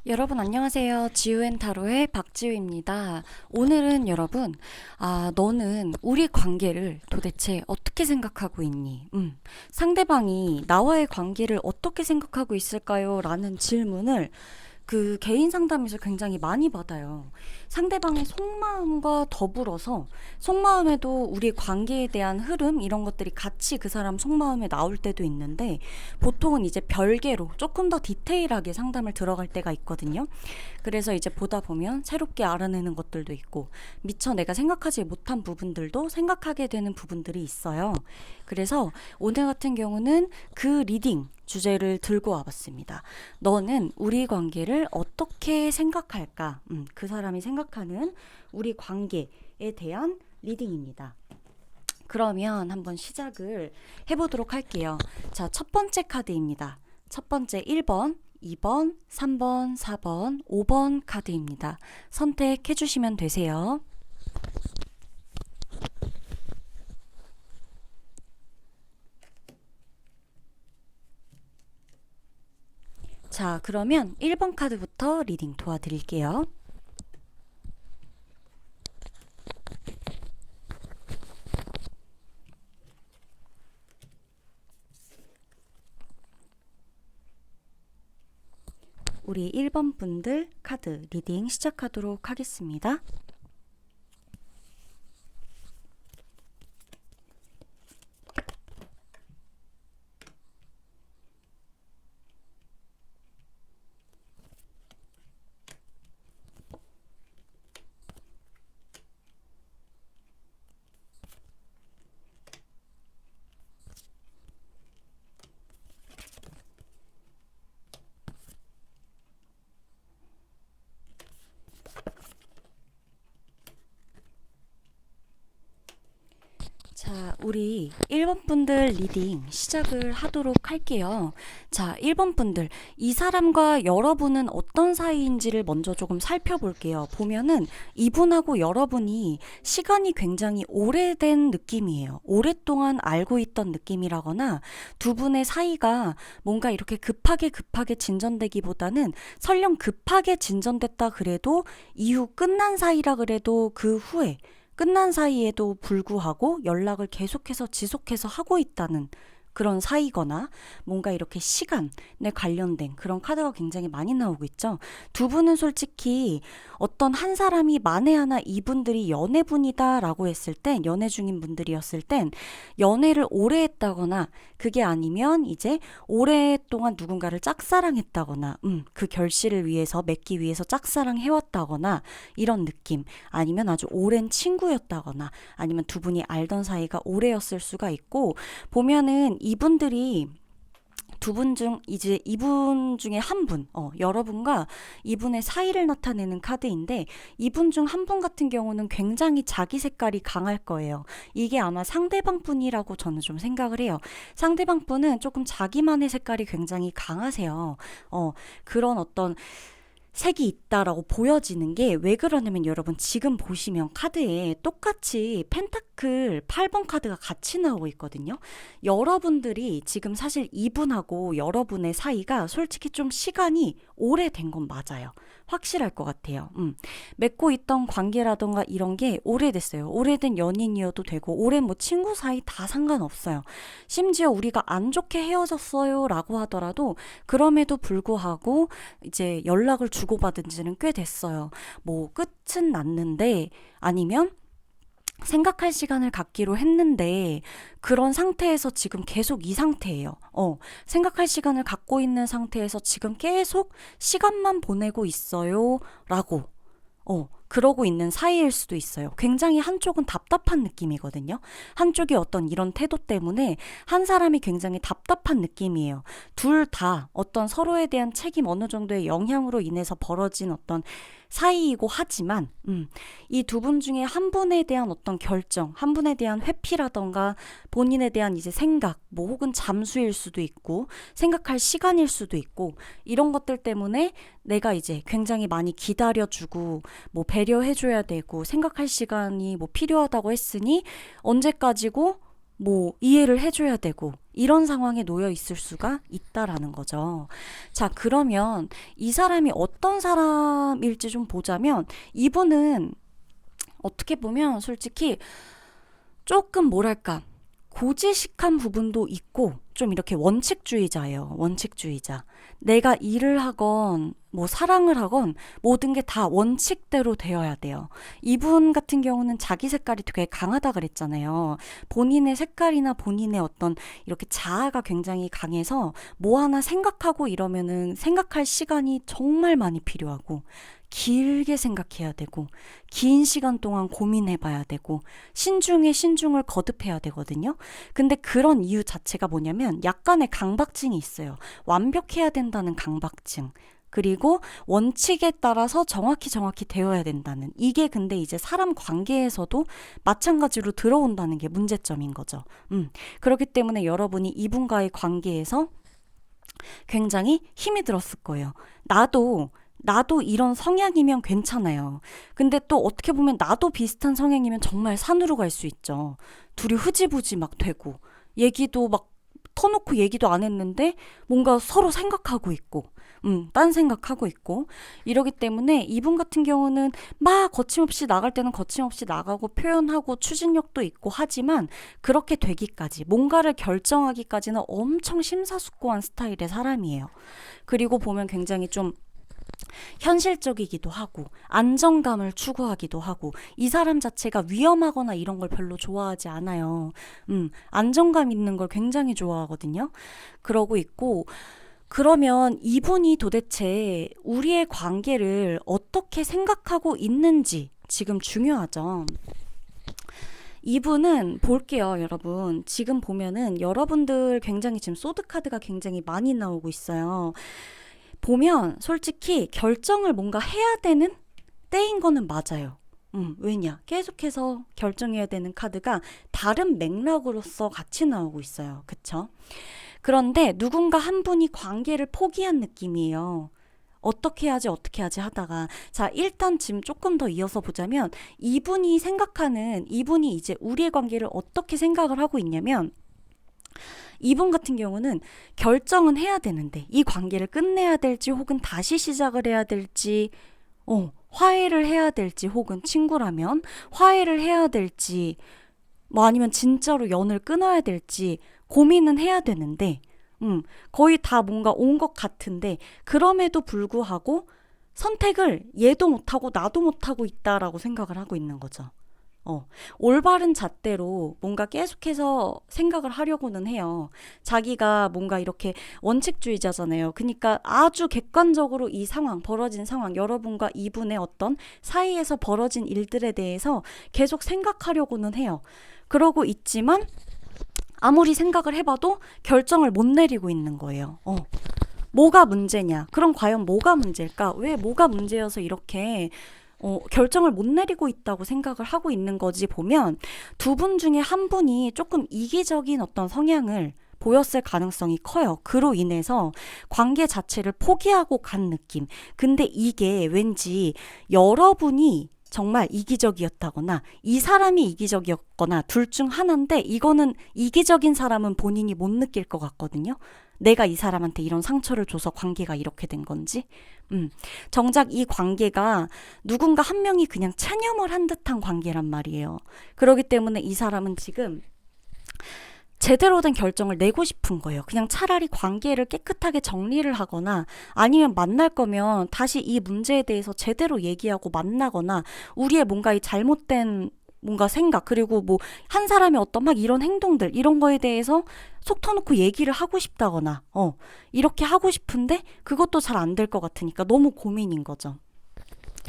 여러분 안녕하세요. 지우앤타로의 박지우입니다. 오늘은 여러분, 너는 우리 관계를 도대체 어떻게 생각하고 있니? 상대방이 나와의 관계를 어떻게 생각하고 있을까요? 라는 질문을 그 개인 상담에서 굉장히 많이 받아요. 상대방의 속마음과 더불어서 속마음에도 우리 관계에 대한 흐름 이런 것들이 같이 그 사람 속마음에 나올 때도 있는데 보통은 이제 별개로 조금 더 디테일하게 상담을 들어갈 때가 있거든요. 그래서 이제 보다 보면 새롭게 알아내는 것들도 있고 미처 내가 생각하지 못한 부분들도 생각하게 되는 부분들이 있어요. 그래서 오늘 같은 경우는 그 리딩 주제를 들고 와봤습니다. 너는 우리 관계를 어떻게 생각할까? 그 사람이 생각하는 우리 관계에 대한 리딩입니다. 그러면 한번 시작을 해보도록 할게요. 자, 첫 번째 카드입니다. 첫 번째 1번, 2번, 3번, 4번, 5번 카드입니다. 선택해 주시면 되세요. 자, 그러면 1번 카드부터 리딩 도와드릴게요. 우리 1번 분들 카드 리딩 시작하도록 하겠습니다. 자, 우리 1번 분들 리딩 시작을 하도록 할게요. 자, 1번 분들, 이 사람과 여러분은 어떤 사이인지를 먼저 조금 살펴볼게요. 보면은 이분하고 여러분이 시간이 굉장히 오래된 느낌이에요. 오랫동안 알고 있던 느낌이라거나 두 분의 사이가 뭔가 이렇게 급하게 진전되기보다는 설령 급하게 진전됐다 그래도 이후 끝난 사이라 그래도 그 후에 끝난 사이에도 불구하고 연락을 계속해서 지속해서 하고 있다는 그런 사이거나 뭔가 이렇게 시간에 관련된 그런 카드가 굉장히 많이 나오고 있죠. 두 분은 솔직히 어떤 한 사람이 만에 하나 이분들이 연애분이다라고 했을 땐 연애 중인 분들이었을 땐 연애를 오래 했다거나 그게 아니면 이제 오랫동안 누군가를 짝사랑했다거나 그 결실을 위해서 맺기 위해서 짝사랑해왔다거나 이런 느낌 아니면 아주 오랜 친구였다거나 아니면 두 분이 알던 사이가 오래였을 수가 있고 보면은 이분들이 두 분 중 이제 이분 중에 한 분, 여러분과 이분의 사이를 나타내는 카드인데 이분 중 한 분 같은 경우는 굉장히 자기 색깔이 강할 거예요. 이게 아마 상대방 분이라고 저는 좀 생각을 해요. 상대방 분은 조금 자기만의 색깔이 굉장히 강하세요. 그런 어떤 색이 있다라고 보여지는 게 왜 그러냐면 여러분 지금 보시면 카드에 똑같이 펜타클 8번 카드가 같이 나오고 있거든요. 여러분들이 지금 사실 이분하고 여러분의 사이가 솔직히 좀 시간이 오래된 건 맞아요. 확실할 것 같아요. 맺고 있던 관계라던가 이런 게 오래됐어요. 오래된 연인이어도 되고 오랜 뭐 친구 사이 다 상관없어요. 심지어 우리가 안 좋게 헤어졌어요 라고 하더라도 그럼에도 불구하고 이제 연락을 주고받은 지는 꽤 됐어요. 뭐 끝은 났는데 아니면 생각할 시간을 갖기로 했는데 그런 상태에서 지금 계속 이 상태예요. 생각할 시간을 갖고 있는 상태에서 지금 계속 시간만 보내고 있어요. 라고 그러고 있는 사이일 수도 있어요. 굉장히 한쪽은 답답한 느낌이거든요. 한쪽이 어떤 이런 태도 때문에 한 사람이 굉장히 답답한 느낌이에요. 둘 다 어떤 서로에 대한 책임 어느 정도의 영향으로 인해서 벌어진 어떤 사이이고 하지만 이 두 분 중에 한 분에 대한 어떤 결정, 한 분에 대한 회피라던가 본인에 대한 이제 생각, 뭐 혹은 잠수일 수도 있고 생각할 시간일 수도 있고 이런 것들 때문에 내가 이제 굉장히 많이 기다려주고 뭐 배려해줘야 되고 생각할 시간이 뭐 필요하다고 했으니 언제까지고 뭐 이해를 해줘야 되고 이런 상황에 놓여 있을 수가 있다라는 거죠. 자, 그러면 이 사람이 어떤 사람일지 좀 보자면 이분은 어떻게 보면 솔직히 조금 뭐랄까 고지식한 부분도 있고 좀 이렇게 원칙주의자예요. 원칙주의자. 내가 일을 하건 뭐 사랑을 하건 모든 게 다 원칙대로 되어야 돼요. 이분 같은 경우는 자기 색깔이 되게 강하다 그랬잖아요. 본인의 색깔이나 본인의 어떤 이렇게 자아가 굉장히 강해서 뭐 하나 생각하고 이러면은 생각할 시간이 정말 많이 필요하고 길게 생각해야 되고 긴 시간 동안 고민해봐야 되고 신중에 신중을 거듭해야 되거든요. 근데 그런 이유 자체가 뭐냐면 약간의 강박증이 있어요. 완벽해야 된다는 강박증. 그리고 원칙에 따라서 정확히 되어야 된다는 이게 근데 이제 사람 관계에서도 마찬가지로 들어온다는 게 문제점인 거죠. 그렇기 때문에 여러분이 이분과의 관계에서 굉장히 힘이 들었을 거예요. 나도 이런 성향이면 괜찮아요. 근데 또 어떻게 보면 나도 비슷한 성향이면 정말 산으로 갈 수 있죠. 둘이 흐지부지 막 되고 얘기도 막 터놓고 얘기도 안 했는데 뭔가 서로 생각하고 있고 딴 생각하고 있고 이러기 때문에 이분 같은 경우는 막 거침없이 나갈 때는 거침없이 나가고 표현하고 추진력도 있고 하지만 그렇게 되기까지 뭔가를 결정하기까지는 엄청 심사숙고한 스타일의 사람이에요. 그리고 보면 굉장히 좀 현실적이기도 하고 안정감을 추구하기도 하고 이 사람 자체가 위험하거나 이런 걸 별로 좋아하지 않아요. 안정감 있는 걸 굉장히 좋아하거든요. 그러고 있고 그러면 이분이 도대체 우리의 관계를 어떻게 생각하고 있는지 지금 중요하죠. 이분은 볼게요, 여러분. 지금 보면은 여러분들 굉장히 지금 소드카드가 굉장히 많이 나오고 있어요. 보면 솔직히 결정을 뭔가 해야 되는 때인 거는 맞아요. 왜냐? 계속해서 결정해야 되는 카드가 다른 맥락으로서 같이 나오고 있어요. 그쵸? 그런데 누군가 한 분이 관계를 포기한 느낌이에요. 어떻게 하지 하다가 자, 일단 지금 조금 더 이어서 보자면 이분이 이제 우리의 관계를 어떻게 생각을 하고 있냐면 이분 같은 경우는 결정은 해야 되는데 이 관계를 끝내야 될지 혹은 다시 시작을 해야 될지 화해를 해야 될지 혹은 친구라면 화해를 해야 될지 뭐 아니면 진짜로 연을 끊어야 될지 고민은 해야 되는데 거의 다 뭔가 온 것 같은데 그럼에도 불구하고 선택을 얘도 못하고 나도 못하고 있다라고 생각을 하고 있는 거죠. 올바른 잣대로 뭔가 계속해서 생각을 하려고는 해요. 자기가 뭔가 이렇게 원칙주의자잖아요. 그러니까 아주 객관적으로 이 상황, 벌어진 상황, 여러분과 이분의 어떤 사이에서 벌어진 일들에 대해서 계속 생각하려고는 해요. 그러고 있지만 아무리 생각을 해봐도 결정을 못 내리고 있는 거예요. 뭐가 문제냐? 그럼 과연 뭐가 문제일까? 왜 뭐가 문제여서 이렇게 결정을 못 내리고 있다고 생각을 하고 있는 거지 보면 두 분 중에 한 분이 조금 이기적인 어떤 성향을 보였을 가능성이 커요. 그로 인해서 관계 자체를 포기하고 간 느낌. 근데 이게 왠지 여러분이 정말 이기적이었다거나 이 사람이 이기적이었거나 둘 중 하나인데 이거는 이기적인 사람은 본인이 못 느낄 것 같거든요. 내가 이 사람한테 이런 상처를 줘서 관계가 이렇게 된 건지. 정작 이 관계가 누군가 한 명이 그냥 체념을 한 듯한 관계란 말이에요. 그렇기 때문에 이 사람은 지금 제대로 된 결정을 내고 싶은 거예요. 그냥 차라리 관계를 깨끗하게 정리를 하거나 아니면 만날 거면 다시 이 문제에 대해서 제대로 얘기하고 만나거나 우리의 뭔가 이 잘못된 뭔가 생각 그리고 뭐 한 사람의 어떤 막 이런 행동들 이런 거에 대해서 속 터놓고 얘기를 하고 싶다거나 이렇게 하고 싶은데 그것도 잘 안 될 것 같으니까 너무 고민인 거죠.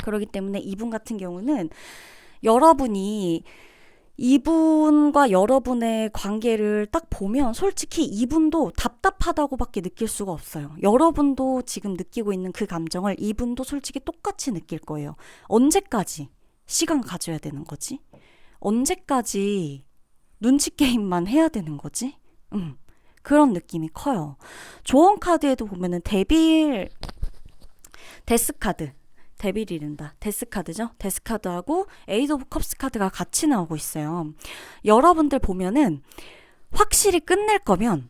그렇기 때문에 이분 같은 경우는 여러분이 이분과 여러분의 관계를 딱 보면 솔직히 이분도 답답하다고밖에 느낄 수가 없어요. 여러분도 지금 느끼고 있는 그 감정을 이분도 솔직히 똑같이 느낄 거예요. 언제까지 시간 가져야 되는 거지? 언제까지 눈치 게임만 해야 되는 거지? 그런 느낌이 커요. 조언 카드에도 보면은 데스카드. 데빌이른다. 데스카드죠? 데스카드하고 에이드 오브 컵스 카드가 같이 나오고 있어요. 여러분들 보면은 확실히 끝낼 거면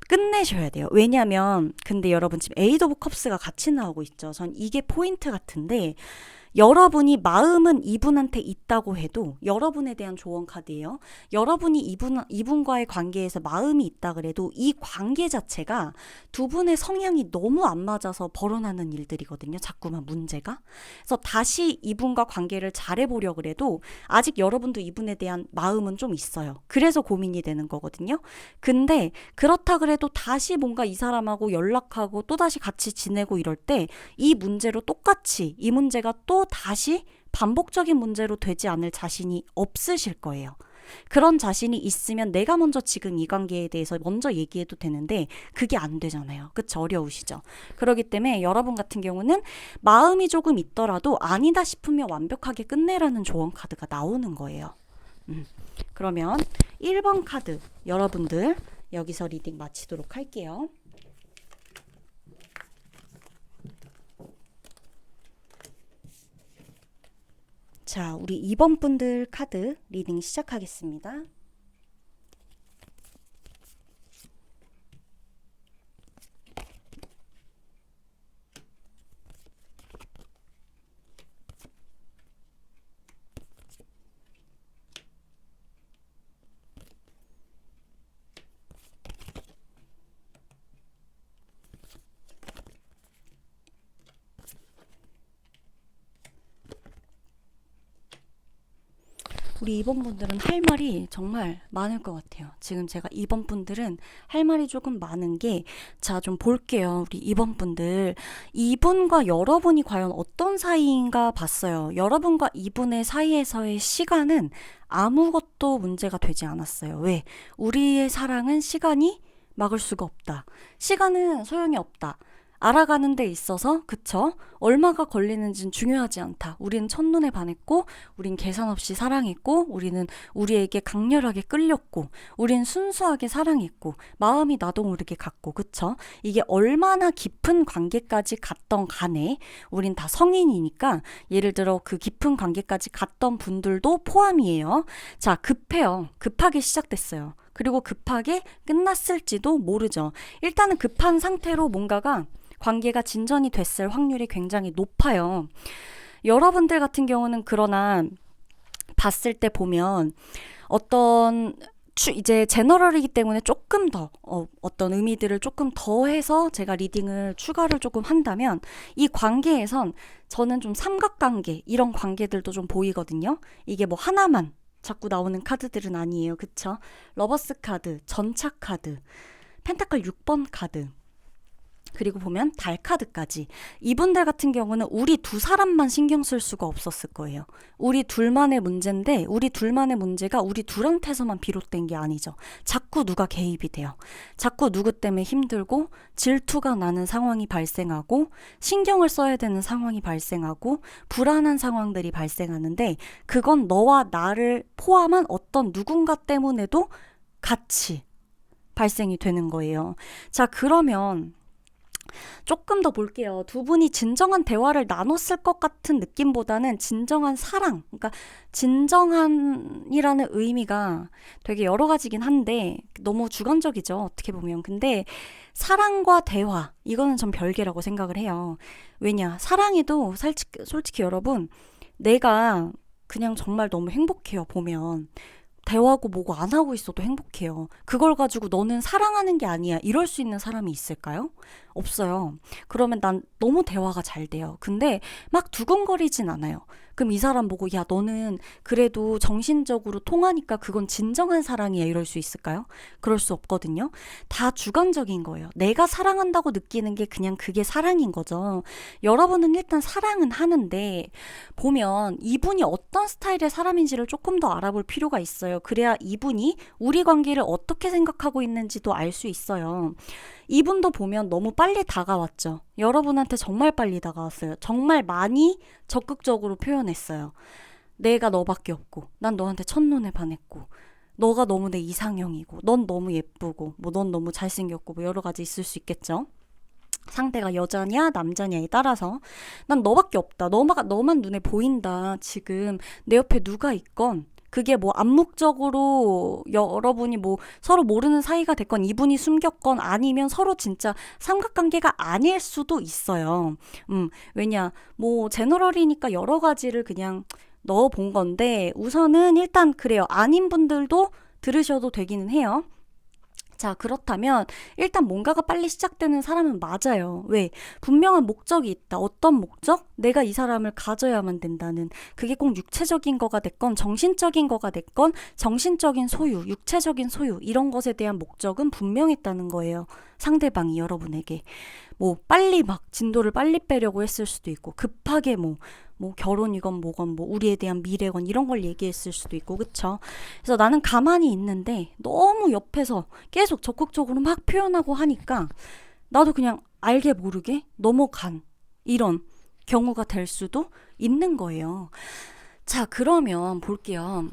끝내셔야 돼요. 왜냐면 근데 여러분 지금 에이드 오브 컵스가 같이 나오고 있죠. 전 이게 포인트 같은데 여러분이 마음은 이분한테 있다고 해도 여러분에 대한 조언 카드예요. 여러분이 이분과의 관계에서 마음이 있다 그래도 이 관계 자체가 두 분의 성향이 너무 안 맞아서 벌어나는 일들이거든요. 자꾸만 문제가. 그래서 다시 이분과 관계를 잘해보려 그래도 아직 여러분도 이분에 대한 마음은 좀 있어요. 그래서 고민이 되는 거거든요. 근데 그렇다 그래도 다시 뭔가 이 사람하고 연락하고 또다시 같이 지내고 이럴 때 이 문제로 똑같이 이 문제가 또 다시 반복적인 문제로 되지 않을 자신이 없으실 거예요. 그런 자신이 있으면 내가 먼저 지금 이 관계에 대해서 먼저 얘기해도 되는데 그게 안 되잖아요. 그쵸? 어려우시죠? 그렇기 때문에 여러분 같은 경우는 마음이 조금 있더라도 아니다 싶으면 완벽하게 끝내라는 조언 카드가 나오는 거예요. 그러면 1번 카드 여러분들 여기서 리딩 마치도록 할게요. 자, 우리 2번 분들 카드 리딩 시작하겠습니다. 우리 2번 분들은 할 말이 정말 많을 것 같아요. 지금 제가 2번 분들은 할 말이 조금 많은 게, 자, 좀 볼게요. 우리 2번 분들. 이분과 여러분이 과연 어떤 사이인가 봤어요. 여러분과 이분의 사이에서의 시간은 아무것도 문제가 되지 않았어요. 왜? 우리의 사랑은 시간이 막을 수가 없다. 시간은 소용이 없다. 알아가는 데 있어서 그쵸? 얼마가 걸리는지는 중요하지 않다. 우리는 첫눈에 반했고 우린 계산 없이 사랑했고 우리는 우리에게 강렬하게 끌렸고 우린 순수하게 사랑했고 마음이 나도 모르게 갔고 그쵸? 이게 얼마나 깊은 관계까지 갔던 간에 우린 다 성인이니까 예를 들어 그 깊은 관계까지 갔던 분들도 포함이에요. 자, 급해요. 급하게 시작됐어요. 그리고 급하게 끝났을지도 모르죠. 일단은 급한 상태로 뭔가가 관계가 진전이 됐을 확률이 굉장히 높아요. 여러분들 같은 경우는 그러나 봤을 때 보면 어떤 이제 제너럴이기 때문에 조금 더 어떤 의미들을 조금 더 해서 제가 리딩을 추가를 조금 한다면 이 관계에선 저는 좀 삼각관계 이런 관계들도 좀 보이거든요. 이게 뭐 하나만 자꾸 나오는 카드들은 아니에요. 그쵸? 러버스 카드, 전차 카드, 펜타클 6번 카드 그리고 보면 달 카드까지. 이분들 같은 경우는 우리 두 사람만 신경 쓸 수가 없었을 거예요. 우리 둘만의 문제인데 우리 둘만의 문제가 우리 둘한테서만 비롯된 게 아니죠. 자꾸 누가 개입이 돼요. 자꾸 누구 때문에 힘들고 질투가 나는 상황이 발생하고 신경을 써야 되는 상황이 발생하고 불안한 상황들이 발생하는데 그건 너와 나를 포함한 어떤 누군가 때문에도 같이 발생이 되는 거예요. 자, 그러면 조금 더 볼게요. 두 분이 진정한 대화를 나눴을 것 같은 느낌보다는 진정한 사랑, 그러니까 진정한이라는 의미가 되게 여러 가지긴 한데 너무 주관적이죠. 어떻게 보면. 근데 사랑과 대화, 이거는 전 별개라고 생각을 해요. 왜냐, 사랑에도 솔직히 여러분, 내가 그냥 정말 너무 행복해요, 보면. 대화하고 뭐고 안 하고 있어도 행복해요. 그걸 가지고 너는 사랑하는 게 아니야. 이럴 수 있는 사람이 있을까요? 없어요. 그러면 난 너무 대화가 잘 돼요. 근데 막 두근거리진 않아요. 그럼 이 사람 보고 야 너는 그래도 정신적으로 통하니까 그건 진정한 사랑이야 이럴 수 있을까요? 그럴 수 없거든요. 다 주관적인 거예요. 내가 사랑한다고 느끼는 게 그냥 그게 사랑인 거죠. 여러분은 일단 사랑은 하는데 보면 이분이 어떤 스타일의 사람인지를 조금 더 알아볼 필요가 있어요. 그래야 이분이 우리 관계를 어떻게 생각하고 있는지도 알 수 있어요. 이분도 보면 너무 빨리 다가왔죠. 여러분한테 정말 빨리 다가왔어요. 정말 많이 적극적으로 표현했어요. 내가 너밖에 없고 난 너한테 첫눈에 반했고 너가 너무 내 이상형이고 넌 너무 예쁘고 뭐 넌 너무 잘생겼고 뭐 여러 가지 있을 수 있겠죠. 상대가 여자냐 남자냐에 따라서 난 너밖에 없다. 너만 눈에 보인다. 지금 내 옆에 누가 있건 그게 뭐 암묵적으로 여러분이 뭐 서로 모르는 사이가 됐건 이분이 숨겼건 아니면 서로 진짜 삼각관계가 아닐 수도 있어요. 왜냐, 뭐 제너럴이니까 여러 가지를 그냥 넣어 본 건데 우선은 일단 그래요. 아닌 분들도 들으셔도 되기는 해요. 자, 그렇다면 일단 뭔가가 빨리 시작되는 사람은 맞아요. 왜? 분명한 목적이 있다. 어떤 목적? 내가 이 사람을 가져야만 된다는. 그게 꼭 육체적인 거가 됐건 정신적인 거가 됐건 정신적인 소유, 육체적인 소유 이런 것에 대한 목적은 분명했다는 거예요. 상대방이 여러분에게. 뭐 빨리 막 진도를 빨리 빼려고 했을 수도 있고 급하게 뭐 결혼이건 뭐건 뭐 우리에 대한 미래건 이런 걸 얘기했을 수도 있고 그쵸? 그래서 나는 가만히 있는데 너무 옆에서 계속 적극적으로 막 표현하고 하니까 나도 그냥 알게 모르게 넘어간 이런 경우가 될 수도 있는 거예요. 자, 그러면 볼게요.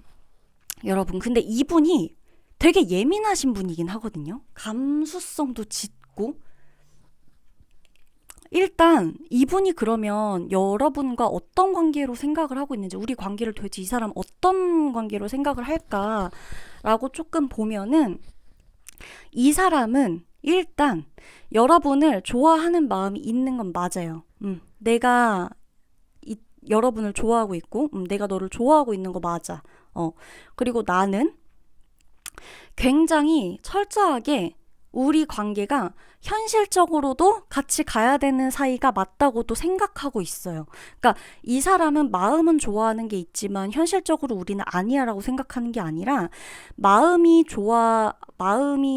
여러분, 근데 이분이 되게 예민하신 분이긴 하거든요. 감수성도 짙고 일단 이분이 그러면 여러분과 어떤 관계로 생각을 하고 있는지 우리 관계를 도대체 이 사람 어떤 관계로 생각을 할까라고 조금 보면은 이 사람은 일단 여러분을 좋아하는 마음이 있는 건 맞아요. 내가 여러분을 좋아하고 있고 내가 너를 좋아하고 있는 거 맞아. 그리고 나는 굉장히 철저하게 우리 관계가 현실적으로도 같이 가야 되는 사이가 맞다고도 생각하고 있어요. 그러니까 이 사람은 마음은 좋아하는 게 있지만 현실적으로 우리는 아니야라고 생각하는 게 아니라 마음이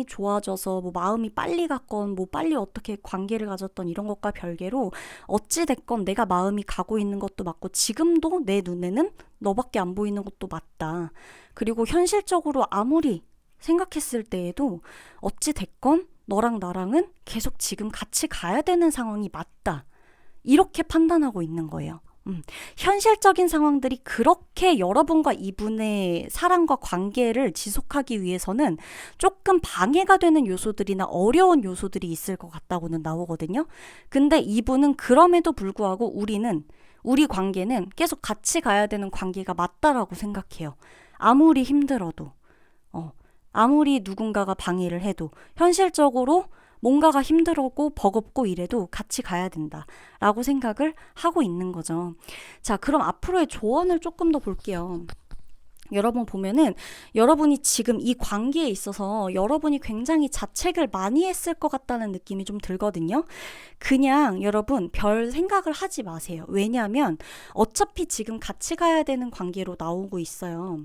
좋아져서 뭐 마음이 빨리 갔건 뭐 빨리 어떻게 관계를 가졌던 이런 것과 별개로 어찌 됐건 내가 마음이 가고 있는 것도 맞고 지금도 내 눈에는 너밖에 안 보이는 것도 맞다. 그리고 현실적으로 아무리 생각했을 때에도 어찌 됐건 너랑 나랑은 계속 지금 같이 가야 되는 상황이 맞다. 이렇게 판단하고 있는 거예요. 현실적인 상황들이 그렇게 여러분과 이분의 사랑과 관계를 지속하기 위해서는 조금 방해가 되는 요소들이나 어려운 요소들이 있을 것 같다고는 나오거든요. 근데 이분은 그럼에도 불구하고 우리 관계는 계속 같이 가야 되는 관계가 맞다라고 생각해요. 아무리 힘들어도. 아무리 누군가가 방해를 해도 현실적으로 뭔가가 힘들었고 버겁고 이래도 같이 가야 된다라고 생각을 하고 있는 거죠. 자, 그럼 앞으로의 조언을 조금 더 볼게요. 여러분 보면은 여러분이 지금 이 관계에 있어서 여러분이 굉장히 자책을 많이 했을 것 같다는 느낌이 좀 들거든요. 그냥 여러분 별 생각을 하지 마세요. 왜냐하면 어차피 지금 같이 가야 되는 관계로 나오고 있어요.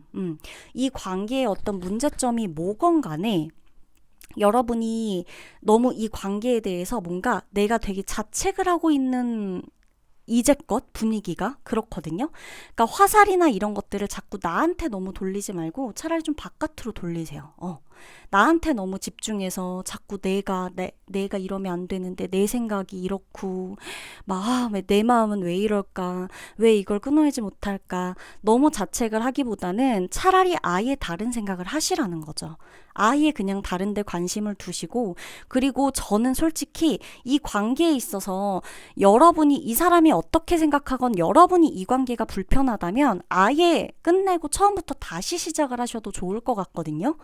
이 관계의 어떤 문제점이 뭐건 간에 여러분이 너무 이 관계에 대해서 뭔가 내가 되게 자책을 하고 있는 이제껏 분위기가 그렇거든요. 그러니까 화살이나 이런 것들을 자꾸 나한테 너무 돌리지 말고 차라리 좀 바깥으로 돌리세요. 나한테 너무 집중해서 자꾸 내가 이러면 안 되는데 내 생각이 이렇고 내 마음은 왜 이럴까? 왜 이걸 끊어내지 못할까? 너무 자책을 하기보다는 차라리 아예 다른 생각을 하시라는 거죠. 아예 그냥 다른 데 관심을 두시고 그리고 저는 솔직히 이 관계에 있어서 여러분이 이 사람이 어떻게 생각하건 여러분이 이 관계가 불편하다면 아예 끝내고 처음부터 다시 시작을 하셔도 좋을 것 같거든요.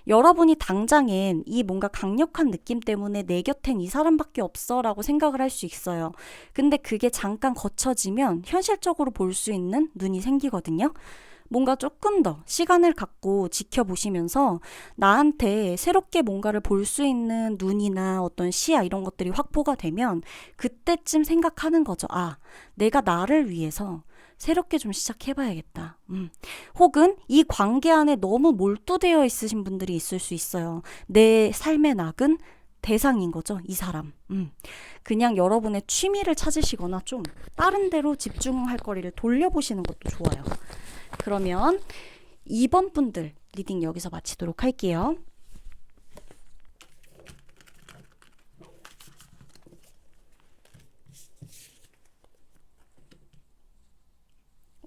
여러분이 당장엔 이 뭔가 강력한 느낌 때문에 내 곁엔 이 사람밖에 없어 라고 생각을 할 수 있어요. 근데 그게 잠깐 거쳐지면 현실적으로 볼 수 있는 눈이 생기거든요. 뭔가 조금 더 시간을 갖고 지켜보시면서 나한테 새롭게 뭔가를 볼 수 있는 눈이나 어떤 시야 이런 것들이 확보가 되면 그때쯤 생각하는 거죠. 내가 나를 위해서 새롭게 좀 시작해봐야겠다. 혹은 이 관계 안에 너무 몰두되어 있으신 분들이 있을 수 있어요. 내 삶의 낙은 대상인 거죠, 이 사람. 그냥 여러분의 취미를 찾으시거나 좀 다른 데로 집중할 거리를 돌려보시는 것도 좋아요. 그러면 2번 분들 리딩 여기서 마치도록 할게요.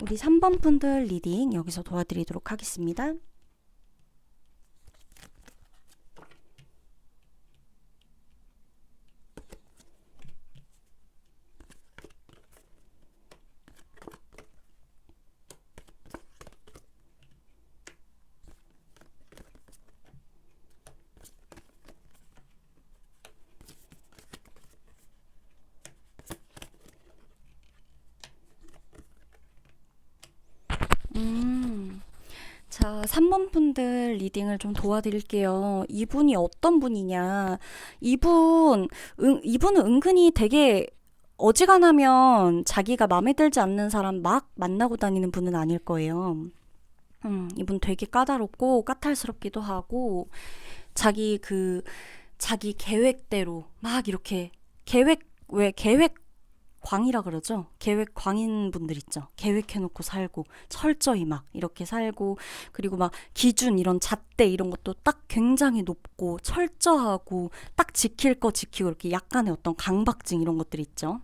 우리 3번 분들 리딩 여기서 도와드리도록 하겠습니다. 음. 자, 3번 분들 리딩을 좀 도와드릴게요. 이분이 어떤 분이냐. 이분은 은근히 되게 어지간하면 자기가 마음에 들지 않는 사람 막 만나고 다니는 분은 아닐 거예요. 이분 되게 까다롭고 까탈스럽기도 하고, 자기 계획대로 막 이렇게 계획 광이라 그러죠. 계획 광인 분들 있죠. 계획해놓고 살고 철저히 막 이렇게 살고, 그리고 막 기준 이런 잣대 이런 것도 딱 굉장히 높고 철저하고 딱 지킬 거 지키고 이렇게 약간의 어떤 강박증 이런 것들 있죠.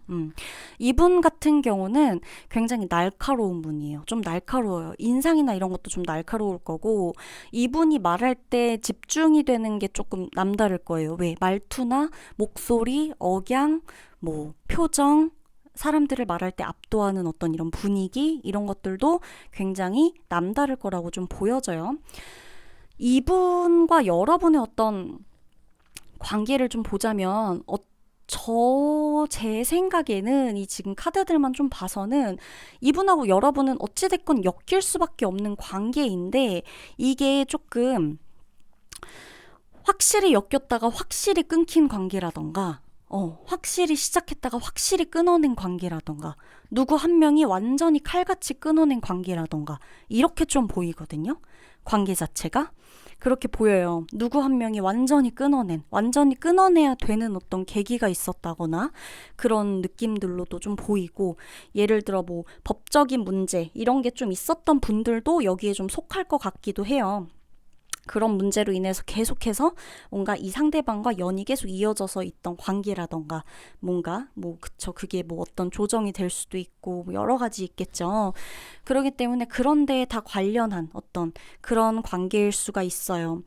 이분 같은 경우는 굉장히 날카로운 분이에요. 좀 날카로워요. 인상이나 이런 것도 좀 날카로울 거고, 이분이 말할 때 집중이 되는 게 조금 남다를 거예요. 왜? 말투나 목소리, 억양, 뭐 표정, 사람들을 말할 때 압도하는 어떤 이런 분위기 이런 것들도 굉장히 남다를 거라고 좀 보여져요. 이분과 여러분의 어떤 관계를 좀 보자면 제 생각에는 이 지금 카드들만 좀 봐서는 이분하고 여러분은 어찌됐건 엮일 수밖에 없는 관계인데, 이게 조금 확실히 엮였다가 확실히 끊긴 관계라던가, 확실히 시작했다가 확실히 끊어낸 관계라던가, 누구 한 명이 완전히 칼같이 끊어낸 관계라던가, 이렇게 좀 보이거든요. 관계 자체가. 그렇게 보여요. 누구 한 명이 완전히 끊어내야 되는 어떤 계기가 있었다거나, 그런 느낌들로도 좀 보이고, 예를 들어 뭐 법적인 문제, 이런 게 좀 있었던 분들도 여기에 좀 속할 것 같기도 해요. 그런 문제로 인해서 계속해서 뭔가 이 상대방과 연이 계속 이어져서 있던 관계라던가, 뭔가 그게 뭐 어떤 조정이 될 수도 있고 뭐 여러 가지 있겠죠. 그렇기 때문에 그런 데에 다 관련한 어떤 그런 관계일 수가 있어요.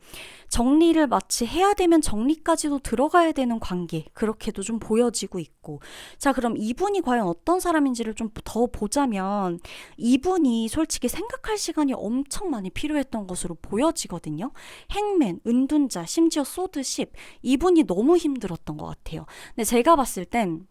정리를 마치 해야 되면 정리까지도 들어가야 되는 관계, 그렇게도 좀 보여지고 있고. 자, 그럼 이분이 과연 어떤 사람인지를 좀 더 보자면, 이분이 솔직히 생각할 시간이 엄청 많이 필요했던 것으로 보여지거든요. 행맨, 은둔자, 심지어 소드 10, 이분이 너무 힘들었던 것 같아요. 근데 제가 봤을 땐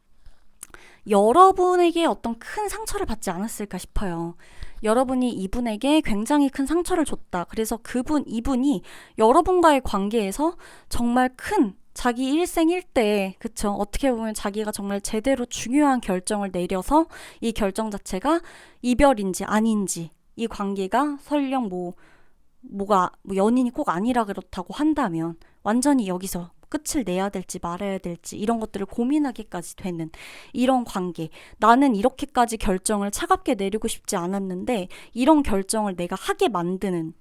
여러분에게 어떤 큰 상처를 받지 않았을까 싶어요. 여러분이 이분에게 굉장히 큰 상처를 줬다. 그래서 이분이 여러분과의 관계에서 정말 큰 자기 일생일대에, 그쵸, 어떻게 보면 자기가 정말 제대로 중요한 결정을 내려서 이 결정 자체가 이별인지 아닌지, 이 관계가 설령 뭐 연인이 꼭 아니라 그렇다고 한다면 완전히 여기서 끝을 내야 될지 말아야 될지 이런 것들을 고민하기까지 되는 이런 관계. 나는 이렇게까지 결정을 차갑게 내리고 싶지 않았는데 이런 결정을 내가 하게 만드는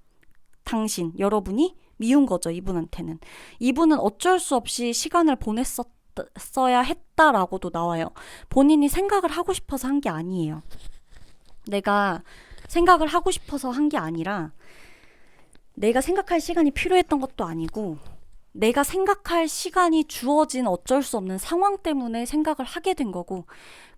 당신, 여러분이 미운 거죠, 이분한테는. 이분은 어쩔 수 없이 시간을 보냈어야 했다라고도 나와요. 본인이 생각을 하고 싶어서 한 게 아니에요. 내가 생각을 하고 싶어서 한 게 아니라, 내가 생각할 시간이 필요했던 것도 아니고, 내가 생각할 시간이 주어진 어쩔 수 없는 상황 때문에 생각을 하게 된 거고,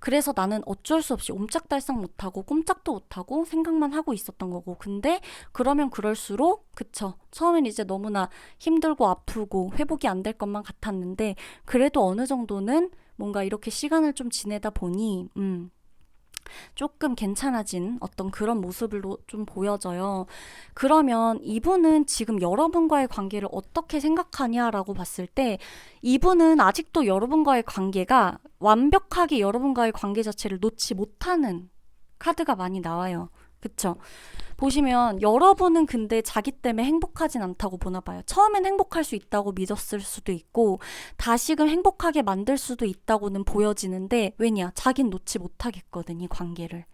그래서 나는 어쩔 수 없이 옴짝달싹 못하고 꼼짝도 못하고 생각만 하고 있었던 거고. 근데 그러면 그럴수록, 그쵸, 처음엔 이제 너무나 힘들고 아프고 회복이 안 될 것만 같았는데, 그래도 어느 정도는 뭔가 이렇게 시간을 좀 지내다 보니 조금 괜찮아진 어떤 그런 모습으로 좀 보여져요. 그러면 이분은 지금 여러분과의 관계를 어떻게 생각하냐라고 봤을 때, 이분은 아직도 여러분과의 관계가 완벽하게 여러분과의 관계 자체를 놓지 못하는 카드가 많이 나와요. 그쵸? 보시면 여러분은 근데 자기 때문에 행복하진 않다고 보나 봐요. 처음엔 행복할 수 있다고 믿었을 수도 있고 다시금 행복하게 만들 수도 있다고는 보여지는데, 왜냐? 자긴 놓지 못하겠거든, 이 관계를.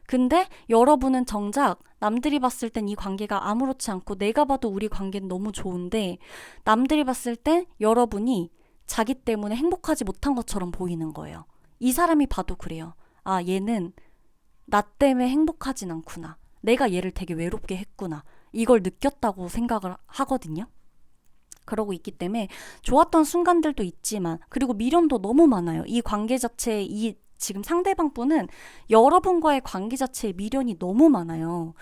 근데 여러분은 정작 남들이 봤을 땐 이 관계가 아무렇지 않고 내가 봐도 우리 관계는 너무 좋은데, 남들이 봤을 땐 여러분이 자기 때문에 행복하지 못한 것처럼 보이는 거예요. 이 사람이 봐도 그래요. 아, 얘는 나 때문에 행복하진 않구나. 내가 얘를 되게 외롭게 했구나. 이걸 느꼈다고 생각을 하거든요. 그러고 있기 때문에 좋았던 순간들도 있지만, 그리고 미련도 너무 많아요. 이 관계 자체에, 이 지금 상대방 분은 여러분과의 관계 자체에 미련이 너무 많아요.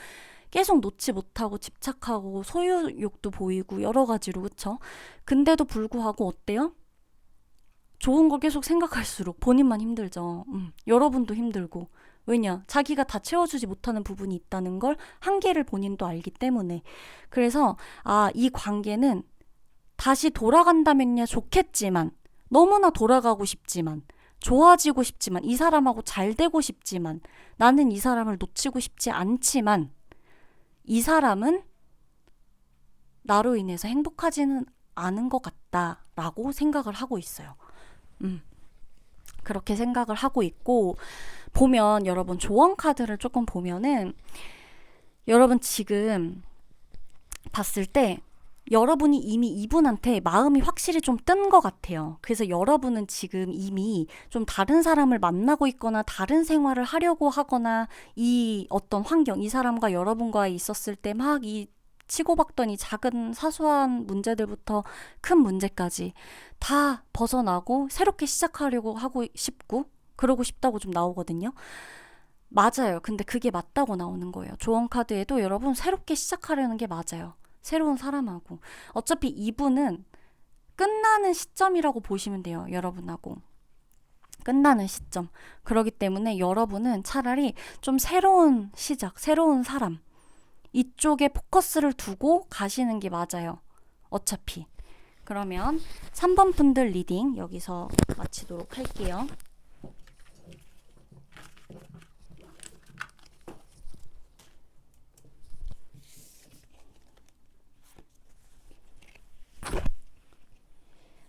계속 놓지 못하고 집착하고 소유욕도 보이고 여러 가지로, 그쵸? 근데도 불구하고 어때요? 좋은 걸 계속 생각할수록 본인만 힘들죠. 여러분도 힘들고. 왜냐? 자기가 다 채워주지 못하는 부분이 있다는 걸 한계를 본인도 알기 때문에. 그래서 이 관계는 다시 돌아간다면야 좋겠지만, 너무나 돌아가고 싶지만, 좋아지고 싶지만, 이 사람하고 잘 되고 싶지만, 나는 이 사람을 놓치고 싶지 않지만, 이 사람은 나로 인해서 행복하지는 않은 것 같다라고 생각을 하고 있어요. 그렇게 생각을 하고 있고, 보면 여러분 조언 카드를 조금 보면은 여러분 지금 봤을 때 여러분이 이미 이분한테 마음이 확실히 좀 뜬 것 같아요. 그래서 여러분은 지금 이미 좀 다른 사람을 만나고 있거나 다른 생활을 하려고 하거나 이 어떤 환경, 이 사람과 여러분과 있었을 때 막 이 치고받던 이 작은 사소한 문제들부터 큰 문제까지 다 벗어나고 새롭게 시작하려고 하고 싶고 그러고 싶다고 좀 나오거든요. 맞아요. 근데 그게 맞다고 나오는 거예요. 조언 카드에도 여러분 새롭게 시작하려는 게 맞아요. 새로운 사람하고. 어차피 이분은 끝나는 시점이라고 보시면 돼요. 여러분하고. 끝나는 시점. 그렇기 때문에 여러분은 차라리 좀 새로운 시작, 새로운 사람. 이쪽에 포커스를 두고 가시는 게 맞아요. 어차피. 그러면 3번 분들 리딩 여기서 마치도록 할게요.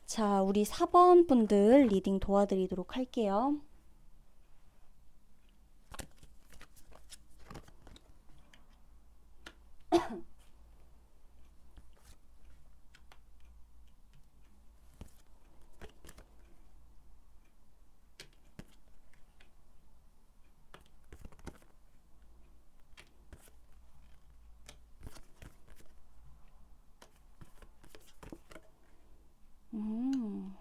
자, 우리 4번 분들 리딩 도와드리도록 할게요. 음,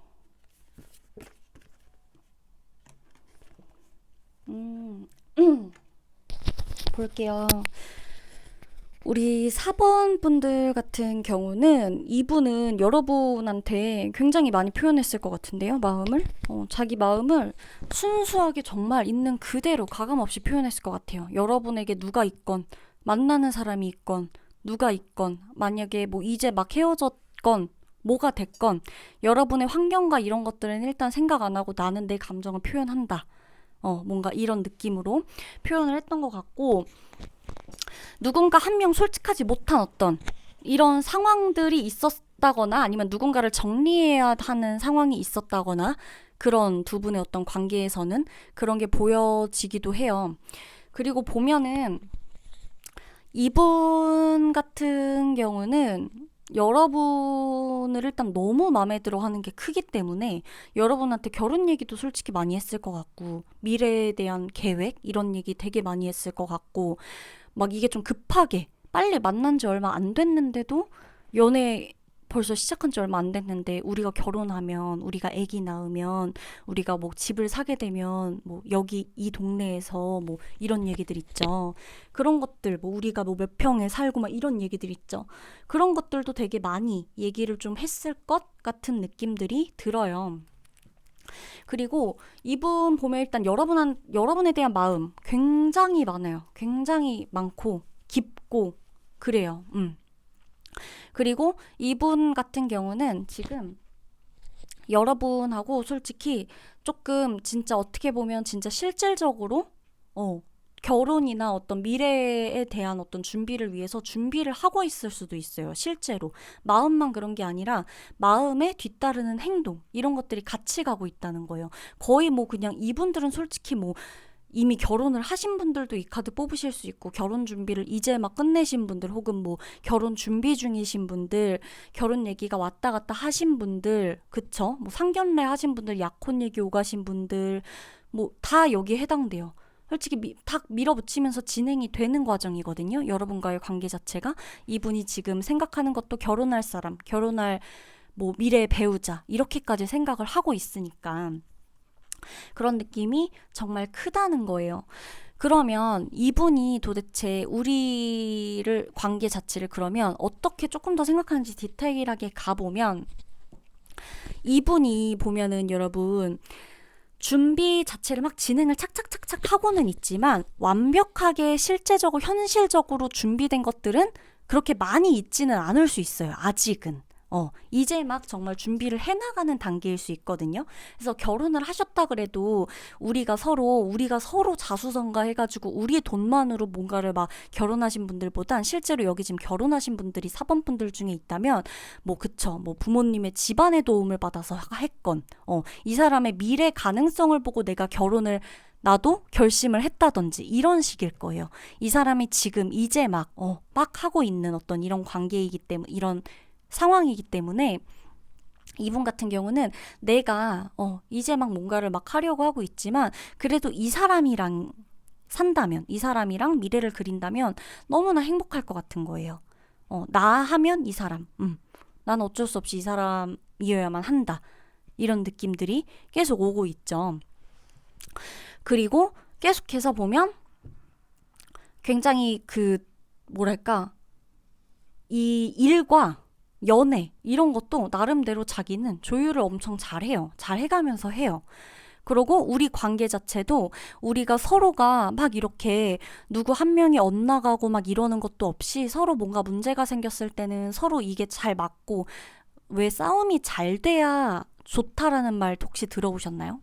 음, 볼게요. 우리 4번 분들 같은 경우는 이분은 여러분한테 굉장히 많이 표현했을 것 같은데요, 마음을. 자기 마음을 순수하게 정말 있는 그대로 가감없이 표현했을 것 같아요. 여러분에게 누가 있건, 만나는 사람이 있건, 누가 있건, 만약에 뭐 이제 막 헤어졌건, 뭐가 됐건, 여러분의 환경과 이런 것들은 일단 생각 안 하고 나는 내 감정을 표현한다. 뭔가 이런 느낌으로 표현을 했던 것 같고, 누군가 한 명 솔직하지 못한 어떤 이런 상황들이 있었다거나 아니면 누군가를 정리해야 하는 상황이 있었다거나 그런 두 분의 어떤 관계에서는 그런 게 보여지기도 해요. 그리고 보면은 이분 같은 경우는 여러분을 일단 너무 마음에 들어 하는 게 크기 때문에 여러분한테 결혼 얘기도 솔직히 많이 했을 것 같고 미래에 대한 계획 이런 얘기 되게 많이 했을 것 같고 막 이게 좀 급하게 빨리 만난 지 얼마 안 됐는데도 연애 벌써 시작한 지 얼마 안 됐는데 우리가 결혼하면 우리가 아기 낳으면 우리가 뭐 집을 사게 되면 뭐 여기 이 동네에서 뭐 이런 얘기들 있죠. 그런 것들 뭐 우리가 뭐 몇 평에 살고 막 이런 얘기들 있죠. 그런 것들도 되게 많이 얘기를 좀 했을 것 같은 느낌들이 들어요. 그리고 이분 보면 일단 여러분에 대한 마음 굉장히 많아요. 굉장히 많고 깊고 그래요. 그리고 이분 같은 경우는 지금 여러분하고 솔직히 조금 진짜 어떻게 보면 진짜 실질적으로 결혼이나 어떤 미래에 대한 어떤 준비를 위해서 준비를 하고 있을 수도 있어요. 실제로. 마음만 그런 게 아니라 마음에 뒤따르는 행동 이런 것들이 같이 가고 있다는 거예요. 거의 뭐 그냥 이분들은 솔직히 뭐 이미 결혼을 하신 분들도 이 카드 뽑으실 수 있고 결혼 준비를 이제 막 끝내신 분들 혹은 뭐 결혼 준비 중이신 분들 결혼 얘기가 왔다 갔다 하신 분들 그쵸? 뭐 상견례 하신 분들 약혼 얘기 오가신 분들 뭐 다 여기에 해당돼요. 솔직히 탁 밀어붙이면서 진행이 되는 과정이거든요. 여러분과의 관계 자체가 이분이 지금 생각하는 것도 결혼할 사람, 결혼할 뭐 미래의 배우자 이렇게까지 생각을 하고 있으니까 그런 느낌이 정말 크다는 거예요. 그러면 이분이 도대체 우리를 관계 자체를 그러면 어떻게 조금 더 생각하는지 디테일하게 가보면 이분이 보면은 여러분 준비 자체를 막 진행을 착착착착 하고는 있지만 완벽하게 실제적으로 현실적으로 준비된 것들은 그렇게 많이 있지는 않을 수 있어요. 아직은. 이제 막 정말 준비를 해나가는 단계일 수 있거든요. 그래서 결혼을 하셨다 그래도 우리가 서로 자수성가 해가지고 우리의 돈만으로 뭔가를 막 결혼하신 분들보단 실제로 여기 지금 결혼하신 분들이 사번분들 중에 있다면 뭐 그쵸. 뭐 부모님의 집안의 도움을 받아서 했건, 이 사람의 미래 가능성을 보고 내가 결혼을 나도 결심을 했다든지 이런 식일 거예요. 이 사람이 지금 이제 막 하고 있는 어떤 이런 관계이기 때문에 이런 상황이기 때문에 이분 같은 경우는 내가 이제 막 뭔가를 막 하려고 하고 있지만 그래도 이 사람이랑 산다면 이 사람이랑 미래를 그린다면 너무나 행복할 것 같은 거예요. 나 하면 이 사람 난 어쩔 수 없이 이 사람이어야만 한다. 이런 느낌들이 계속 오고 있죠. 그리고 계속해서 보면 굉장히 뭐랄까 이 일과 연애 이런 것도 나름대로 자기는 조율을 엄청 잘해요. 잘 해가면서 해요. 그리고 우리 관계 자체도 우리가 서로가 막 이렇게 누구 한 명이 엇나가고 막 이러는 것도 없이 서로 뭔가 문제가 생겼을 때는 서로 이게 잘 맞고 왜 싸움이 잘 돼야 좋다라는 말 혹시 들어보셨나요?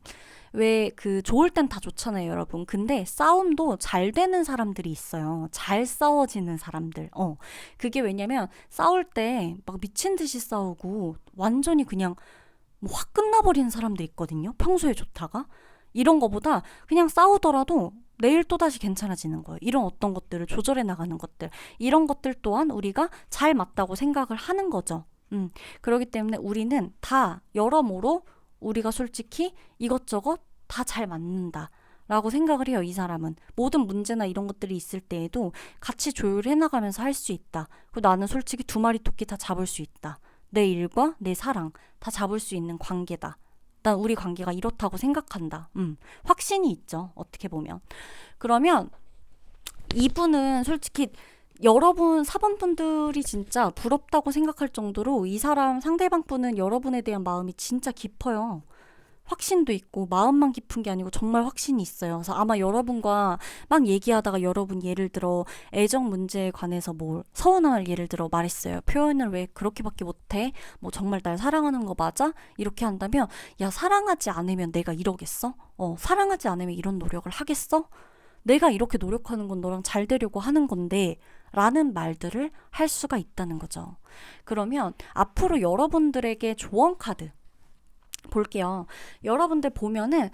왜 좋을 땐 다 좋잖아요, 여러분. 근데 싸움도 잘 되는 사람들이 있어요. 잘 싸워지는 사람들. 그게 왜냐면 싸울 때 막 미친 듯이 싸우고 완전히 그냥 뭐확 끝나버리는 사람들 있거든요. 평소에 좋다가. 이런 거보다 그냥 싸우더라도 내일 또다시 괜찮아지는 거예요. 이런 어떤 것들을 조절해 나가는 것들. 이런 것들 또한 우리가 잘 맞다고 생각을 하는 거죠. 그렇기 때문에 우리는 다 여러모로 우리가 솔직히 이것저것 다 잘 맞는다 라고 생각을 해요. 이 사람은 모든 문제나 이런 것들이 있을 때에도 같이 조율해 나가면서 할 수 있다. 그리고 나는 솔직히 두 마리 토끼 다 잡을 수 있다. 내 일과 내 사랑 다 잡을 수 있는 관계다. 난 우리 관계가 이렇다고 생각한다. 확신이 있죠. 어떻게 보면. 그러면 이분은 솔직히 여러분 사번분들이 진짜 부럽다고 생각할 정도로 이 사람 상대방 분은 여러분에 대한 마음이 진짜 깊어요. 확신도 있고 마음만 깊은 게 아니고 정말 확신이 있어요. 그래서 아마 여러분과 막 얘기하다가 여러분 예를 들어 애정 문제에 관해서 뭐 서운할 예를 들어 말했어요. 표현을 왜 그렇게밖에 못해? 뭐 정말 날 사랑하는 거 맞아? 이렇게 한다면 야 사랑하지 않으면 내가 이러겠어? 사랑하지 않으면 이런 노력을 하겠어? 내가 이렇게 노력하는 건 너랑 잘 되려고 하는 건데 라는 말들을 할 수가 있다는 거죠. 그러면 앞으로 여러분들에게 조언 카드 볼게요. 여러분들 보면은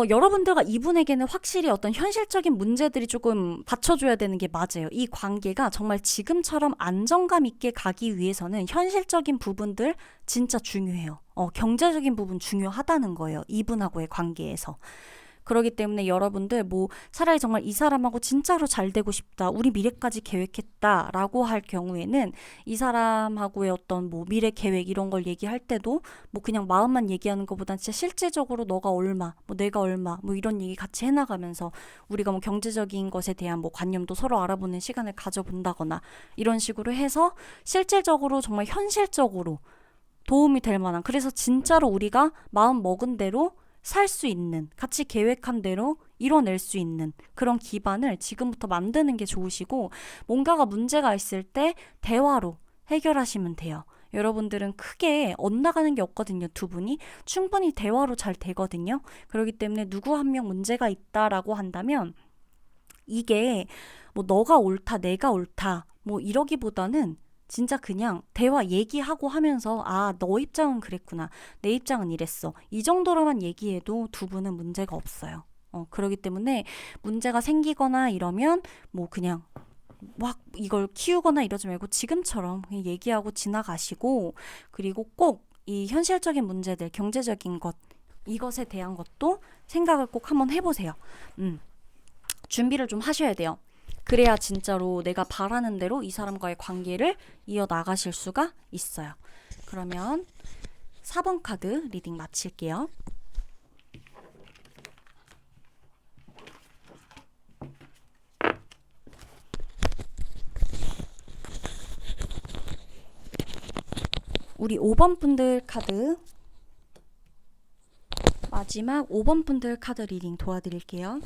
여러분들과 이분에게는 확실히 어떤 현실적인 문제들이 조금 받쳐줘야 되는 게 맞아요. 이 관계가 정말 지금처럼 안정감 있게 가기 위해서는 현실적인 부분들 진짜 중요해요. 경제적인 부분 중요하다는 거예요. 이분하고의 관계에서. 그렇기 때문에 여러분들 뭐 차라리 정말 이 사람하고 진짜로 잘 되고 싶다. 우리 미래까지 계획했다. 라고 할 경우에는 이 사람하고의 어떤 뭐 미래 계획 이런 걸 얘기할 때도 뭐 그냥 마음만 얘기하는 것보단 진짜 실제적으로 너가 얼마, 뭐 내가 얼마, 뭐 이런 얘기 같이 해나가면서 우리가 뭐 경제적인 것에 대한 뭐 관념도 서로 알아보는 시간을 가져본다거나 이런 식으로 해서 실질적으로 정말 현실적으로 도움이 될 만한 그래서 진짜로 우리가 마음 먹은 대로 살 수 있는, 같이 계획한 대로 이뤄낼 수 있는 그런 기반을 지금부터 만드는 게 좋으시고 뭔가가 문제가 있을 때 대화로 해결하시면 돼요. 여러분들은 크게 엇나가는 게 없거든요. 두 분이 충분히 대화로 잘 되거든요. 그렇기 때문에 누구 한 명 문제가 있다라고 한다면 이게 뭐 너가 옳다, 내가 옳다 뭐 이러기보다는 진짜 그냥 대화 얘기하고 하면서 너 입장은 그랬구나. 내 입장은 이랬어. 이 정도로만 얘기해도 두 분은 문제가 없어요. 그렇기 때문에 문제가 생기거나 이러면 뭐 그냥 막 이걸 키우거나 이러지 말고 지금처럼 그냥 얘기하고 지나가시고 그리고 꼭 이 현실적인 문제들, 경제적인 것 이것에 대한 것도 생각을 꼭 한번 해보세요. 준비를 좀 하셔야 돼요. 그래야 진짜로 내가 바라는 대로 이 사람과의 관계를 이어나가실 수가 있어요. 그러면 4번 카드 리딩 마칠게요. 우리 5번 분들 카드, 마지막 5번 분들 카드 리딩 도와드릴게요.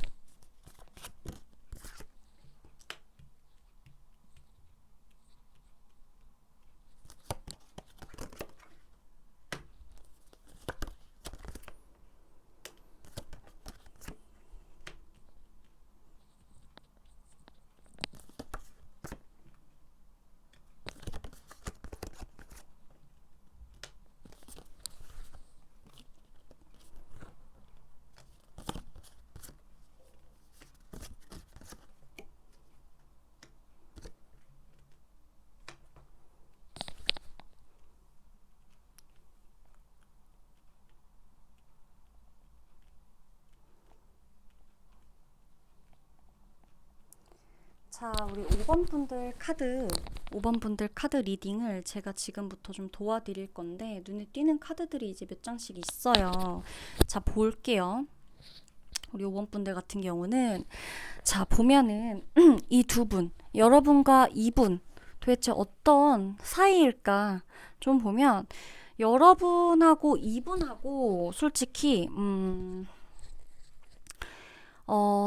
자, 우리 5번 분들 카드 리딩을 제가 지금부터 좀 도와드릴 건데, 눈에 띄는 카드들이 이제 몇 장씩 있어요. 자, 볼게요. 우리 5번 분들 같은 경우는, 자, 보면은 이 두 분, 여러분과 이분, 도대체 어떤 사이일까? 좀 보면, 여러분하고 이분하고 솔직히,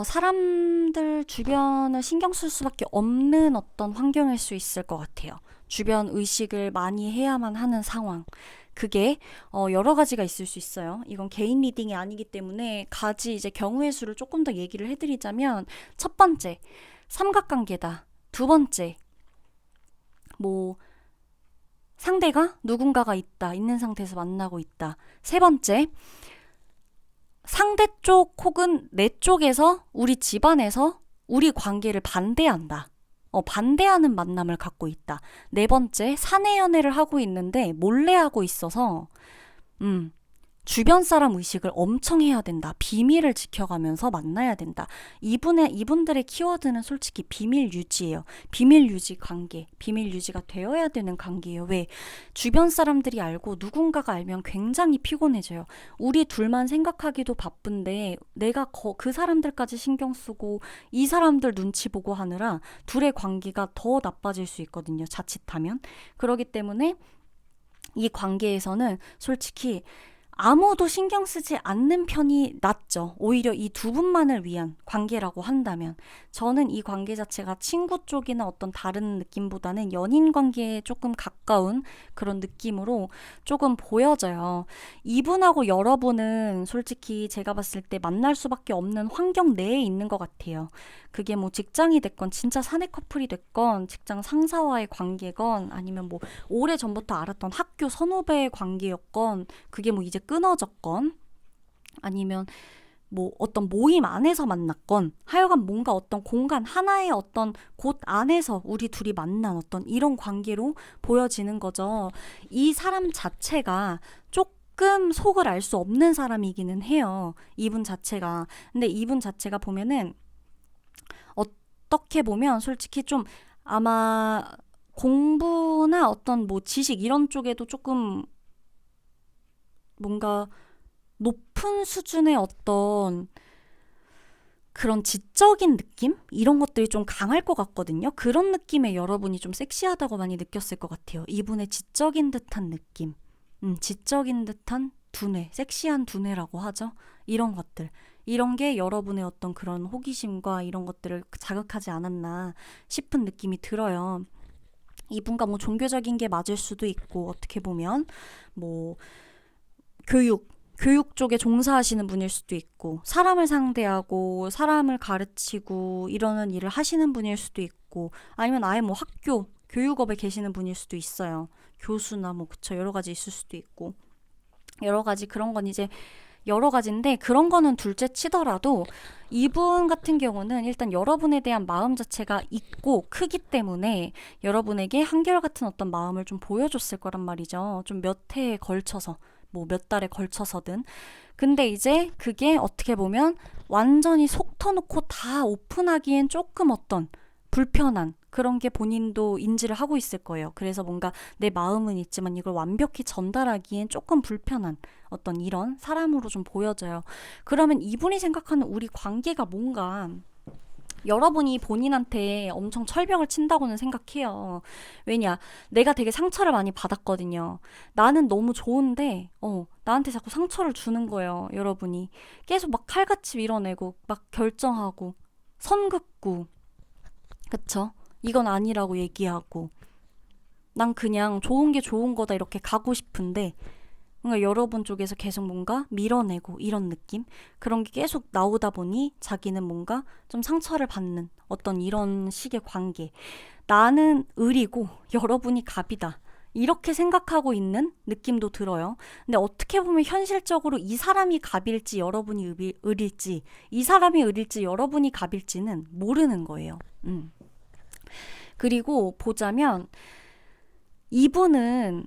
사람들 주변을 신경 쓸 수밖에 없는 어떤 환경일 수 있을 것 같아요. 주변 의식을 많이 해야만 하는 상황. 그게 여러 가지가 있을 수 있어요. 이건 개인 리딩이 아니기 때문에 가지 이제 경우의 수를 조금 더 얘기를 해드리자면, 첫 번째, 삼각관계다. 두 번째, 뭐 상대가 누군가가 있는 상태에서 만나고 있다. 세 번째, 상대 쪽 혹은 내 쪽에서, 우리 집안에서 우리 관계를 반대한다. 반대하는 만남을 갖고 있다. 네 번째, 사내 연애를 하고 있는데 몰래 하고 있어서 주변 사람 의식을 엄청 해야 된다. 비밀을 지켜가면서 만나야 된다. 이분들의 키워드는 솔직히 비밀 유지예요. 비밀 유지 관계, 비밀 유지가 되어야 되는 관계예요. 왜? 주변 사람들이 알고 누군가가 알면 굉장히 피곤해져요. 우리 둘만 생각하기도 바쁜데 내가 그 사람들까지 신경 쓰고 이 사람들 눈치 보고 하느라 둘의 관계가 더 나빠질 수 있거든요. 자칫하면. 그렇기 때문에 이 관계에서는 솔직히 아무도 신경 쓰지 않는 편이 낫죠. 오히려 이 두 분만을 위한 관계라고 한다면, 저는 이 관계 자체가 친구 쪽이나 어떤 다른 느낌보다는 연인 관계에 조금 가까운 그런 느낌으로 조금 보여져요. 이분하고 여러분은 솔직히 제가 봤을 때 만날 수밖에 없는 환경 내에 있는 것 같아요. 그게 뭐 직장이 됐건, 진짜 사내 커플이 됐건, 직장 상사와의 관계건, 아니면 뭐 오래 전부터 알았던 학교 선후배의 관계였건, 그게 뭐 이제 끊어졌건, 아니면 뭐 어떤 모임 안에서 만났건, 하여간 뭔가 어떤 공간 하나의 어떤 곳 안에서 우리 둘이 만난 어떤 이런 관계로 보여지는 거죠. 이 사람 자체가 조금 속을 알 수 없는 사람이기는 해요. 이분 자체가. 근데 이분 자체가 보면은 어떻게 보면 솔직히 좀 아마 공부나 어떤 뭐 지식 이런 쪽에도 조금 뭔가 높은 수준의 어떤 그런 지적인 느낌? 이런 것들이 좀 강할 것 같거든요. 그런 느낌에 여러분이 좀 섹시하다고 많이 느꼈을 것 같아요. 이분의 지적인 듯한 느낌. 지적인 듯한 두뇌, 섹시한 두뇌라고 하죠. 이런 것들. 이런 게 여러분의 어떤 그런 호기심과 이런 것들을 자극하지 않았나 싶은 느낌이 들어요. 이분과 뭐 종교적인 게 맞을 수도 있고, 어떻게 보면 뭐 교육 쪽에 종사하시는 분일 수도 있고, 사람을 상대하고 사람을 가르치고 이러는 일을 하시는 분일 수도 있고, 아니면 아예 뭐 학교, 교육업에 계시는 분일 수도 있어요. 교수나 뭐 그쵸, 여러 가지 있을 수도 있고, 여러 가지 그런 건 이제 여러 가지인데, 그런 거는 둘째 치더라도 이분 같은 경우는 일단 여러분에 대한 마음 자체가 있고 크기 때문에 여러분에게 한결같은 어떤 마음을 좀 보여줬을 거란 말이죠. 좀 몇 해에 걸쳐서, 뭐 몇 달에 걸쳐서든. 근데 이제 그게 어떻게 보면 완전히 속 터놓고 다 오픈하기엔 조금 어떤 불편한 그런 게 본인도 인지를 하고 있을 거예요. 그래서 뭔가 내 마음은 있지만 이걸 완벽히 전달하기엔 조금 불편한 어떤 이런 사람으로 좀 보여져요. 그러면 이분이 생각하는 우리 관계가 뭔가, 여러분이 본인한테 엄청 철벽을 친다고는 생각해요. 왜냐, 내가 되게 상처를 많이 받았거든요. 나는 너무 좋은데, 나한테 자꾸 상처를 주는 거예요, 여러분이. 계속 막 칼같이 밀어내고, 막 결정하고, 선 긋고, 그쵸? 이건 아니라고 얘기하고, 난 그냥 좋은 게 좋은 거다 이렇게 가고 싶은데, 뭔가 여러분 쪽에서 계속 뭔가 밀어내고 이런 느낌? 그런 게 계속 나오다 보니 자기는 뭔가 좀 상처를 받는 어떤 이런 식의 관계. 나는 을이고 여러분이 갑이다. 이렇게 생각하고 있는 느낌도 들어요. 근데 어떻게 보면 현실적으로 이 사람이 갑일지 여러분이 을일지, 이 사람이 을일지 여러분이 갑일지는 모르는 거예요. 그리고 보자면 이분은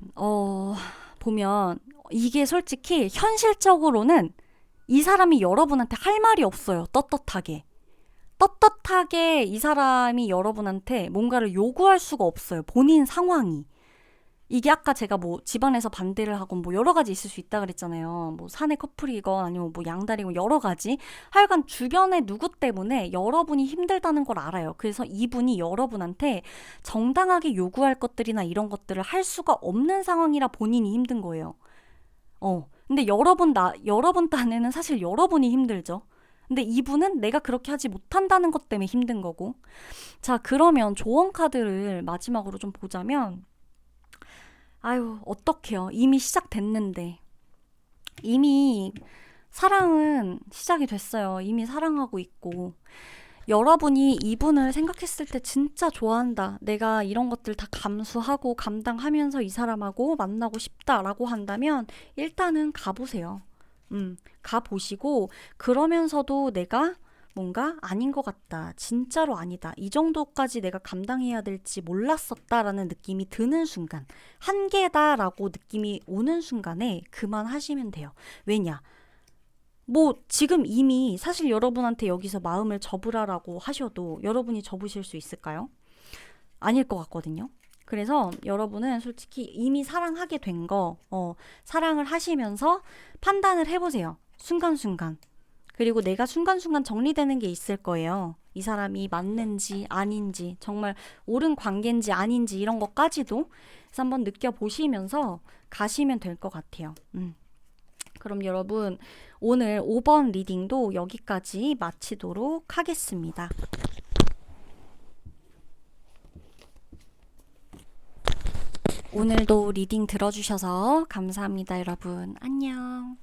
보면 이게 솔직히 현실적으로는 이 사람이 여러분한테 할 말이 없어요. 떳떳하게. 떳떳하게 이 사람이 여러분한테 뭔가를 요구할 수가 없어요. 본인 상황이. 이게 아까 제가 뭐 집안에서 반대를 하건 뭐 여러 가지 있을 수 있다 그랬잖아요. 뭐 사내 커플이건 아니면 뭐 양다리건 여러 가지. 하여간 주변에 누구 때문에 여러분이 힘들다는 걸 알아요. 그래서 이분이 여러분한테 정당하게 요구할 것들이나 이런 것들을 할 수가 없는 상황이라 본인이 힘든 거예요. 근데 여러분 딴에는 사실 여러분이 힘들죠. 근데 이분은 내가 그렇게 하지 못한다는 것 때문에 힘든 거고. 자, 그러면 조언 카드를 마지막으로 좀 보자면, 아유, 어떡해요. 이미 시작됐는데. 이미 사랑은 시작이 됐어요. 이미 사랑하고 있고. 여러분이 이분을 생각했을 때 진짜 좋아한다. 내가 이런 것들 다 감수하고 감당하면서 이 사람하고 만나고 싶다라고 한다면 일단은 가보세요. 가보시고 그러면서도 내가 뭔가 아닌 것 같다. 진짜로 아니다. 이 정도까지 내가 감당해야 될지 몰랐었다라는 느낌이 드는 순간, 한계다라고 느낌이 오는 순간에 그만하시면 돼요. 왜냐? 뭐 지금 이미 사실 여러분한테 여기서 마음을 접으라라고 하셔도 여러분이 접으실 수 있을까요? 아닐 것 같거든요. 그래서 여러분은 솔직히 이미 사랑하게 된 거, 사랑을 하시면서 판단을 해보세요. 순간순간. 그리고 내가 순간순간 정리되는 게 있을 거예요. 이 사람이 맞는지 아닌지, 정말 옳은 관계인지 아닌지 이런 것까지도 그래서 한번 느껴보시면서 가시면 될 것 같아요. 그럼 여러분 오늘 5번 리딩도 여기까지 마치도록 하겠습니다. 오늘도 리딩 들어주셔서 감사합니다, 여러분. 안녕.